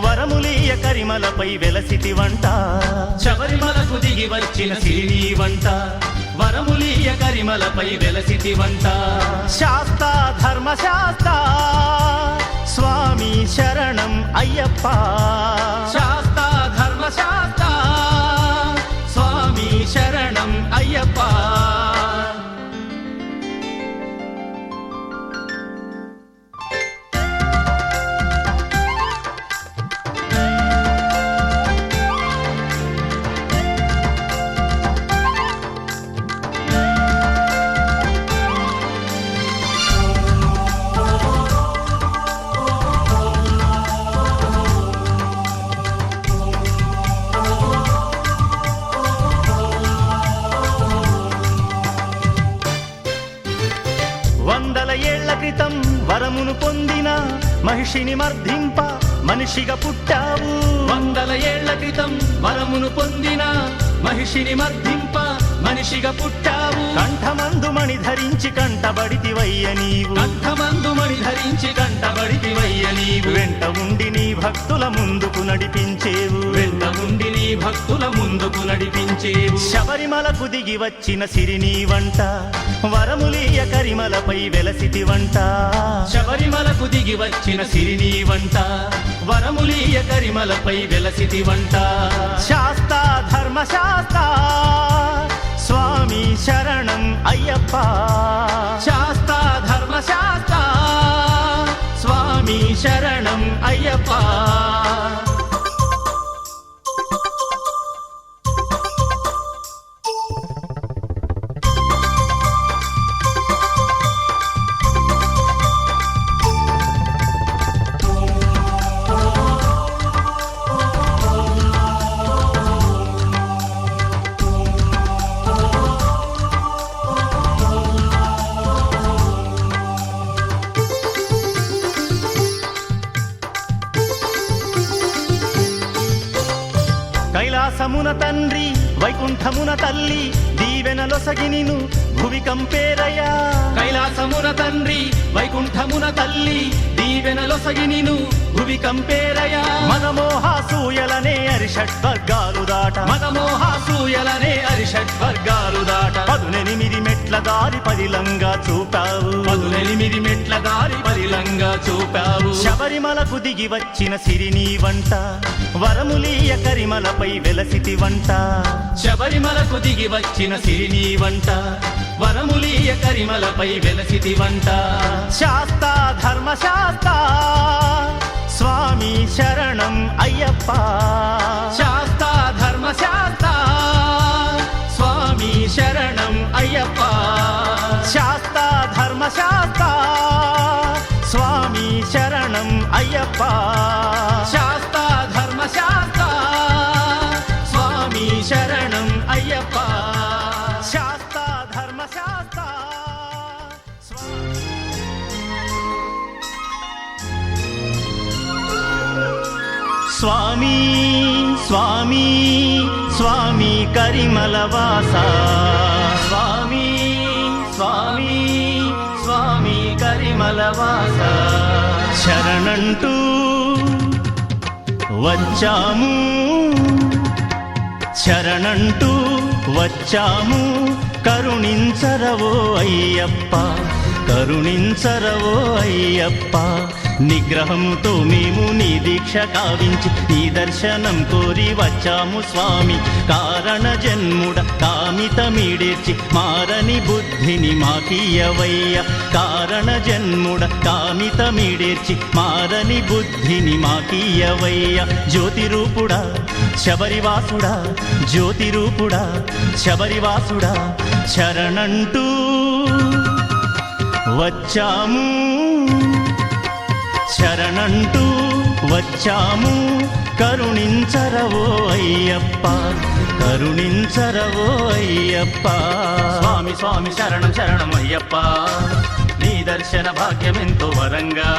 వరములీయ కరిమలపై వెలసితివంట శబరిమలకు దిగి వచ్చిన సిరినీవంట వరములీయ కరిమలపై వెలసితివంట శాస్తా ధర్మశాస్తా స్వామి శరణం అయ్యప్ప శాస్తా ధర్మశాస్తా స్వామి శరణం అయ్యప్ప వందల ఏళ్ల క్రితం వరమును పొందిన మహిషిని మర్ధింప మనిషిగా పుట్టావు వందల ఏళ్ల క్రితం వరమును పొందిన మహిషిని మర్ధింప మనిషిగా పుట్టావు కంఠమందు మణి ధరించి కంటబడితివయ్య నీవు కంఠమందు మణి ధరించి కంటబడితివయ్య నీవు వెంట ఉండి నీ భక్తుల ముందుకు నడిపించేవు వెంట ఉండి నీ భక్తుల ముందుకు నడిపించేవు శబరిమలకు దిగి వచ్చిన సిరినీవంట వరములీయ కరిమలపై వెలసితివంట శబరిమలకు దిగి వచ్చిన సిరినీవంట వరములీయ కరిమలపై వెలసితివంట శాస్తా ధర్మశాస్తా స్వామి శరణం అయ్యప్ప శాస్తా ధర్మశాస్తా స్వామి శరణం అయ్యప్ప కైలాసమున తండ్రి వైకుంఠమున తల్లి దీవెనలొసగి నిను భువి కంపేరయ్యా కైలాసమున తండ్రి వైకుంఠమున తల్లి దీవెనలొసగి నిను భువి కంపేరయ మదమోహాసూయలనే అరిషడ్వర్గాలు దాట మదమోహాసూయలనే అరిషడ్వర్గాలు దాట 18 మెట్ల దారి పరిలంగా చూపావు 18 మెట్ల దారి పరిలంగా చూపావు శబరిమలకు దిగి వచ్చిన సిరినీవంట వరములీయ కరిమలపై వెలసితివంట శబరిమలకు దిగి వచ్చిన సిరినీవంట వరములీయ కరిమలపై వెలసితివంట శాస్తా ధర్మశాస్తా స్వామి శరణం అయ్యప్ప శాస్తా ధర్మశాస్తా స్వామి శరణం అయ్యప్ప శాస్తా ధర్మశాస్తా స్వామి శరణం అయ్యప్ప శాస్తా ధర్మశాస్తా స్వామి శరణం అయ్యప్ప శాస్తా ధర్మశాస్తా స్వామి స్వామి స్వామి కరిమలవాస స్వామి స్వామి స్వామి కరిమలవాస శరణంటూ వచ్చాము శరణంటూ వచ్చాము కరుణించరవో అయ్యప్ప కరుణించరవో అయ్యప్ప నిగ్రహంతో మేము నీ దీక్ష కావించి నీ దర్శనం కోరి వచ్చాము స్వామి కారణ జన్ముడ కామితమీడేర్చి మారని బుద్ధిని మాకియవయ్య కారణ జన్ముడ కామితమీడేర్చి మారని బుద్ధిని మాకియవయ్య జ్యోతిరూపుడా శబరివాసుడా జ్యోతిరూపుడా శబరివాసుడా శరణంటూ వచ్చాము శరణంటూ వచ్చాము కరుణించరవో అయ్యప్ప కరుణించరవో అయ్యప్ప స్వామి స్వామి శరణం శరణం అయ్యప్ప నీ దర్శన భాగ్యమెంతో వరంగా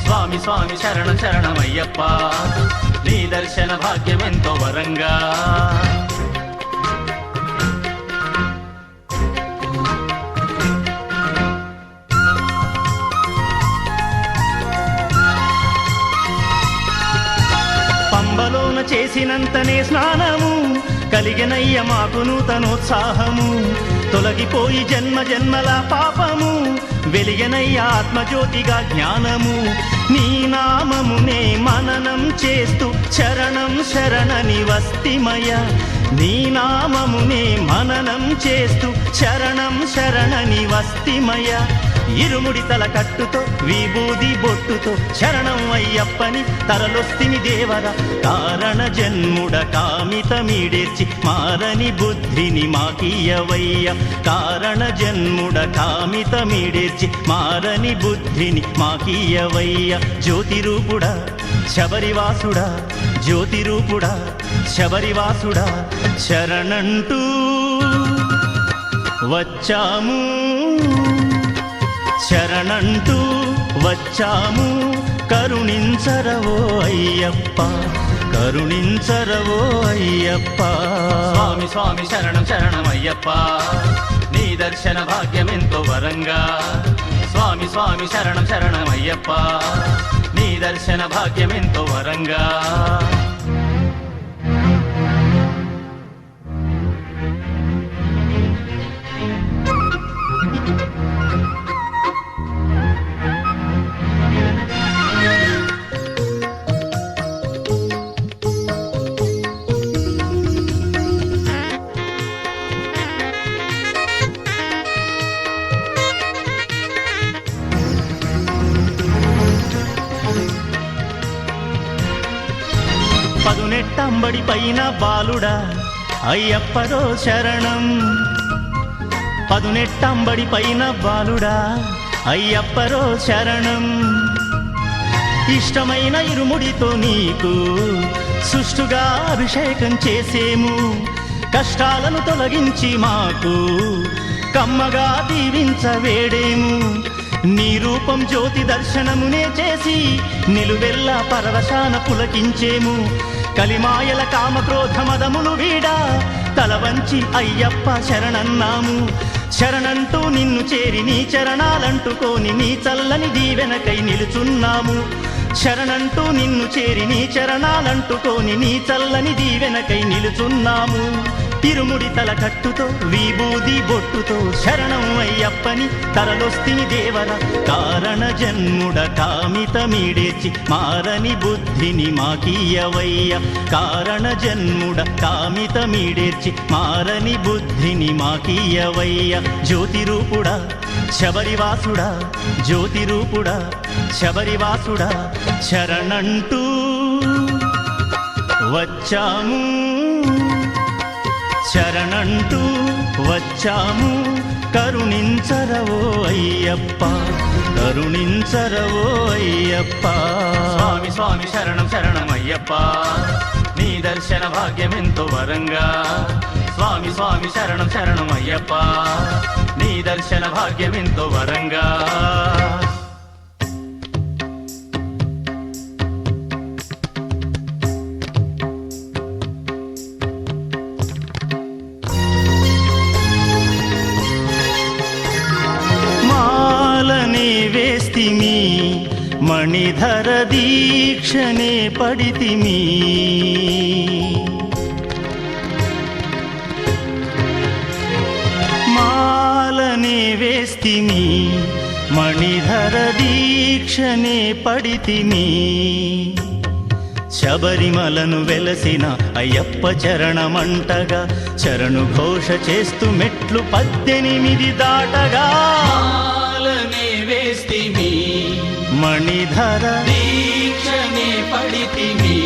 స్వామి స్వామి శరణం శరణం అయ్యప్ప నీ దర్శన భాగ్యమెంతో వరంగా చేసినంతనే స్నానము కలిగినయ్య మాకు నూతనోత్సాహము తొలగిపోయి జన్మ జన్మల పాపము వెలిగనయ్య ఆత్మజ్యోతిగా జ్ఞానము నీ నామమునే మననం చేస్తూ శరణం శరణని వస్తిమయ నీ నామమునే మననం చేస్తూ శరణం శరణని వస్తిమయ ఇరుముడి తల కట్టుతో విభూది బొట్టుతో శరణం అయ్యప్పని తరలొస్తిని దేవర కారణ జన్ముడ కామితమీడేర్చి మారని బుద్ధిని మాకీయవయ్య కారణ జన్ముడ కామితమీడేర్చి మారని బుద్ధిని మాకీయవయ్య జ్యోతిరూపుడా శబరివాసుడా జ్యోతిరూపుడా శబరివాసుడా శరణంటూ వచ్చాము శరణంటూ వచ్చాము కరుణించరవో అయ్యప్ప కరుణించరవో అయ్యప్ప స్వామి స్వామి శరణం శరణం అయ్యప్ప నీ దర్శన భాగ్యమెంతో వరంగా స్వామి స్వామి శరణం శరణం అయ్యప్ప నీ దర్శన భాగ్యమెంతో వరంగా పదునెట్టంబడి పైన బాలుడా అయ్యప్పరో శరణం పదునెట్టంబడి పైన బాలుడా అయ్యప్పరో శరణం ఇష్టమైన ఇరుముడితో నీకు సుష్టుగా అభిషేకం చేసేము కష్టాలను తొలగించి మాకు కమ్మగా దీవించవేడేము నీ రూపం జ్యోతి దర్శనమునే చేసి నిలువెల్లా పరవశాన పులకించేము కలిమాయల కామక్రోధమదములు వీడా తల వంచి అయ్యప్ప శరణన్నాము శరణంటూ నిన్ను చేరి నీ చరణాలంటుకోని నీ చల్లని దీవెనకై నిలుచున్నాము శరణంటూ నిన్ను చేరి నీ చరణాలంటుకోని నీ చల్లని దీవెనకై నిలుచున్నాము తిరుముడి తల కట్టుతో విభూది బొట్టుతో శరణం అయ్యప్పని తరలొస్తిని దేవర కారణ జన్ముడ కామితమీడేర్చి మారని బుద్ధిని మాకీయవయ్య కారణ జన్ముడ కామితమీడేర్చి మారని బుద్ధిని మాకీయవయ్య జ్యోతిరూపుడా శబరివాసుడా జ్యోతిరూపుడా శబరివాసుడా శరణంటూ వచ్చాము శరణంటూ వచ్చాము కరుణించరవో అయ్యప్ప కరుణించరవో అయ్యప్ప స్వామి స్వామి శరణం శరణం అయ్యప్ప నీ దర్శన భాగ్యమెంతో వరంగా స్వామి స్వామి శరణం శరణం అయ్యప్ప నీ దర్శన భాగ్యమెంతో వరంగా వేస్తిమి మణిధర దీక్షనే పడితిమి మాలనే వేస్తిమి మణిధర దీక్షనే పడితిమి శబరిమలను వెలసిన అయ్యప్ప చరణమంటగా శరణు ఘోష చేస్తూ మెట్లు 18 దాటగా వేస్తిమి మణిధర దీక్షనే పడితిమి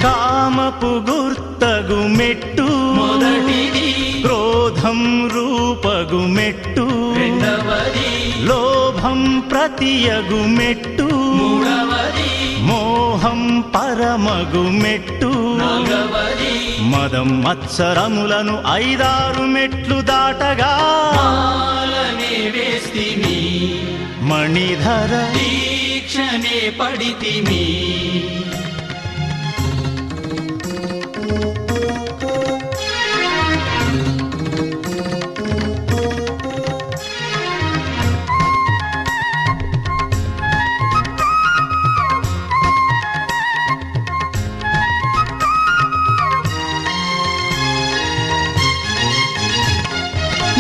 కామపు గుర్తగు మెట్టు మొదటిది క్రోధం రూపగు మెట్టు రెండవది లోభం ప్రతియగు మెట్టు మూడవది మోహం పరమగు మెట్టు నాలుగవది మదం మత్సరములను 5-6 మెట్లు దాటగా మాలనే వేస్తిమి మణిధర దీక్షనే పడితిమి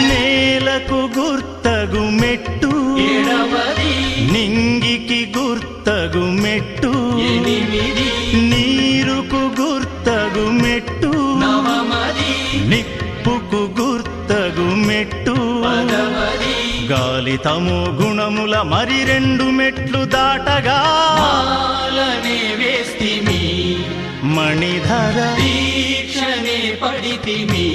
నేలకు గుర్తగు మెట్టు ఏడవది నింగికి గుర్తగు మెట్టు ఎనిమిది నీరుకు గుర్తగు మెట్టు నవమది నిప్పుకు గుర్తగు మెట్టు పదవది గాలి తమో గుణముల మరి రెండు మెట్లు దాటగా మాలనే వేస్తిమి మణిధర దీక్షనే పడితిమి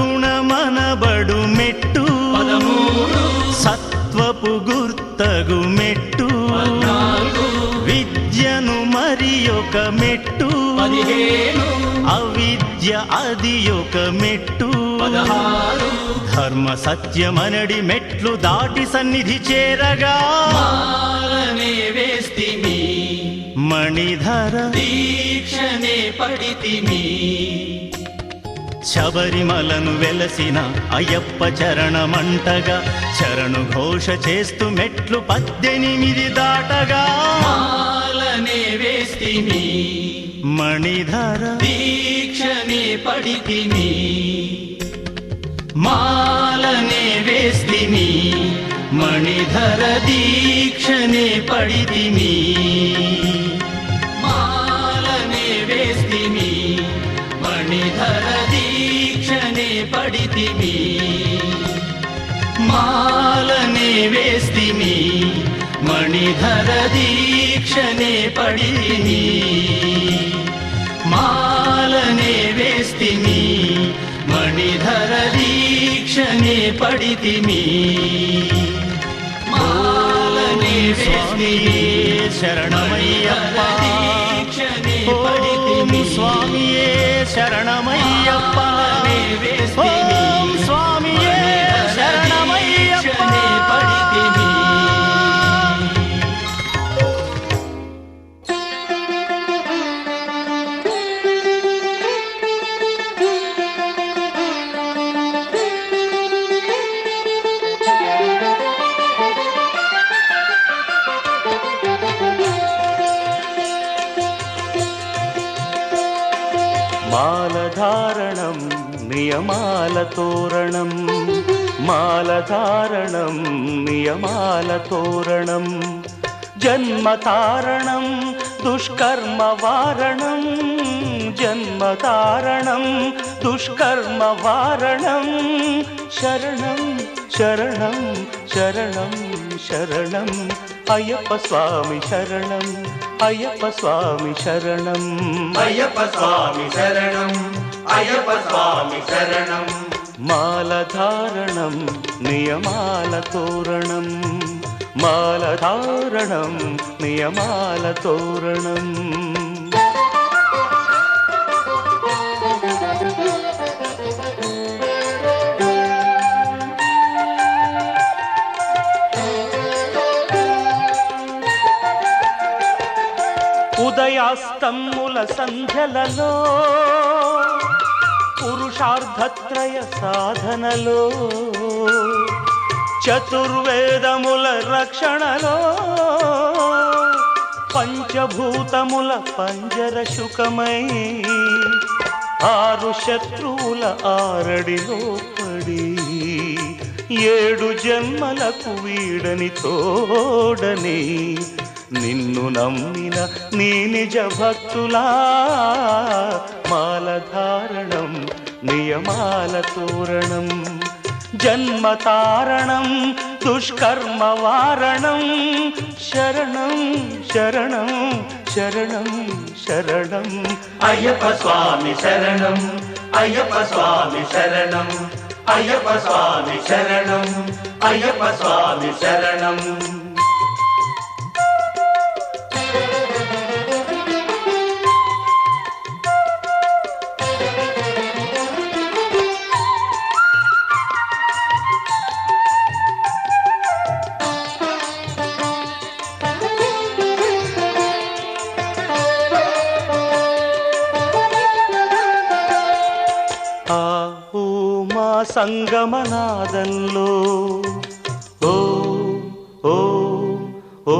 రజోగుణమనబడు మెట్టు పదమూడు సత్వపు గుర్తగు మెట్టు పద్నాలుగు విద్యను మరి ఒక మెట్టు పదిహేను అవిద్య అది ఒక మెట్టు పదహారు ధర్మ సత్యమనడి మెట్లు దాటి సన్నిధి చేరగా మాలనే వేస్తిమి మణిధర దీక్షనే పడితిమి శబరిమలను వెలసిన అయ్యప్ప చరణమంటగా చరణు ఘోష చేస్తూ మెట్లు 18 దాటగా మాలనే వేస్తిమి మణిధర దీక్షనే పడితిమి మాలనే వేస్తిమి మణిధర దీక్షనే పడితిమి మాలనే వేస్తిమి మణిధర దీక్షనే పడితిమి మాలనే వేస్తిమి మణిధర దీక్షనే పడితిమి మాలనే వేస్తిమి మణిధర దీక్షనే పడితిమి మాలనే వేస్తిమి శరణమయ్యప్ప దీక్షనే ఓం పడితిమి స్వామియే శరణమయ్యప్ప మాలనే వేస్తిమి ఓం స్వామియే శరణమయ్యప్ప దీక్షనే పడితిమి మాలధారణం నియమాల తోరణం మాలధారణం నియమాల తోరణం జన్మతారణం దుష్కర్మ వారణం జన్మతారణం దుష్కర్మ వారణం శరణం శరణం శరణం శరణం అయ్యప్ప స్వామి శరణం అయ్యప్ప స్వామి శరణం అయ్యప్ప స్వామి శరణం అయ్యప్ప స్వామి శరణం మాలధారణం నియమాల తోరణం మాలధారణం నియమాల తోరణం ఉదయాస్తమ్ముల సంధ్యలలో పురుషార్థత్రయ సాధనలో చతుర్వేదముల రక్షణలో పంచభూతముల పంజర శుకమై ఆరు శత్రువుల ఆరడిలో పడి 7 జన్మలకు వీడని తోడని నిన్ను నమ్మిన నీ నిజ భక్తులా మాలధారణం నియమాల తోరణం జన్మతారణం దుష్కర్మ వారణం శరణం శరణం శరణం శరణం అయ్యప్ప స్వామి శరణం అయ్యప్ప స్వామి శరణం అయ్యప్ప స్వామి శరణం అయ్యప్ప స్వామి శరణం మా సంగమనాదంలో ఓ ఓ ఓ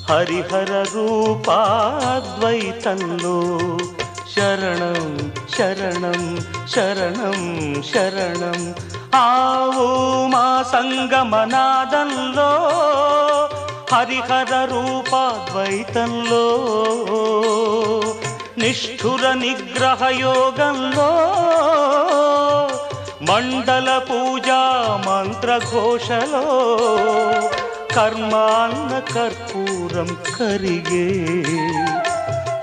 హరిహర రూపాద్వైతంలో శరణం శరణం శరణం శరణం ఆవు మా సంగమనాదంలో హరిహర రూపాద్వైతంలో నిష్ఠుర నిగ్రహ యోగంలో మండల పూజా మంత్రఘోషలో కర్మాన్న కర్పూరం కరిగే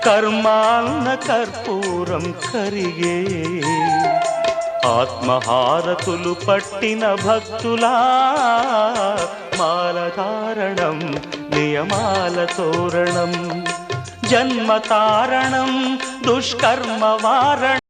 కర్మాన్న కర్పూరం కరిగే ఆత్మహారతులు పట్టిన భక్తులా మాలధారణం నియమాల తోరణం జన్మతారణం దుష్కర్మ వారణం